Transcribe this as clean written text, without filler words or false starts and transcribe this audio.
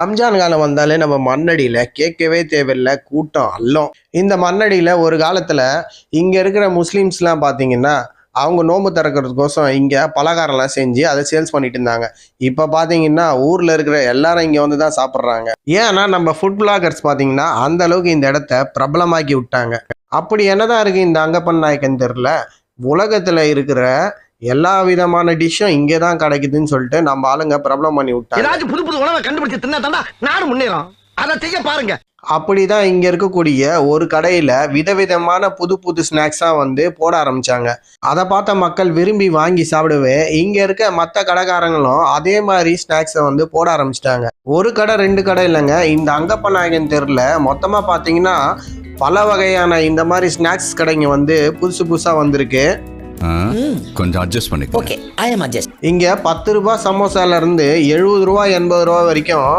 ரம்ஜான் காலம் வந்தாலே நம்ம மண்ணடியில கேட்கவே தேவையில்ல கூட்டம் அல்லும். இந்த மண்ணடியில ஒரு காலத்துல இங்க இருக்கிற முஸ்லிம்ஸ்லாம் பாத்தீங்கன்னா அவங்க நோன்பு திறக்கிறதுக்கோசம் இங்க பலகாரம்லாம் செஞ்சு அதை சேல்ஸ் பண்ணிட்டு இருந்தாங்க. இப்ப பாத்தீங்கன்னா ஊர்ல இருக்கிற எல்லாரும் இங்க வந்து தான் சாப்பிட்றாங்க. ஏன்னா நம்ம ஃபுட் பிளாகர்ஸ் பாத்தீங்கன்னா அந்த அளவுக்கு இந்த இடத்த பிரபலமாக்கி விட்டாங்க. அப்படி என்னதான் இருக்கு இந்த அங்கப்பன் நாயக்கன் தெருல? உலகத்துல இருக்கிற எல்லா விதமான டிஷ்ஷும் இங்கே தான் கிடைக்குதுன்னு சொல்லிட்டு நம்ம ஆளுங்க பிரபலம் பண்ணி விட்டாங்க. ஏதாச்சும் புது புது உணவை கண்டுபிடிச்சு தின்னா தாண்டா நானும் முன்னேறும். அதை செய்ய பாருங்க. அப்படிதான் இங்க இருக்கக்கூடிய ஒரு கடையில விதவிதமான புது புது ஸ்நாக்ஸா வந்து போட ஆரம்பிச்சாங்க. அதை பார்த்த மக்கள் விரும்பி வாங்கி சாப்பிடவே இங்க இருக்க மற்ற கடைக்காரங்களும் அதே மாதிரி ஸ்நாக்ஸை வந்து போட ஆரம்பிச்சிட்டாங்க. ஒரு கடை ரெண்டு கடை இல்லைங்க, இந்த அங்கப்பநாயகன் தெருல மொத்தமா பாத்தீங்கன்னா பல வகையான இந்த மாதிரி ஸ்நாக்ஸ் கடைங்க வந்து புதுசு புதுசா வந்திருக்கு. கொஞ்சம் அட்ஜஸ்ட் பண்ணிக்கோ. ஓகே, ஐ அம் அட்ஜஸ்ட். இங்க 10 ரூபாய் சமோசால இருந்து 70 ரூபாய் 80 ரூபாய் வரைக்கும்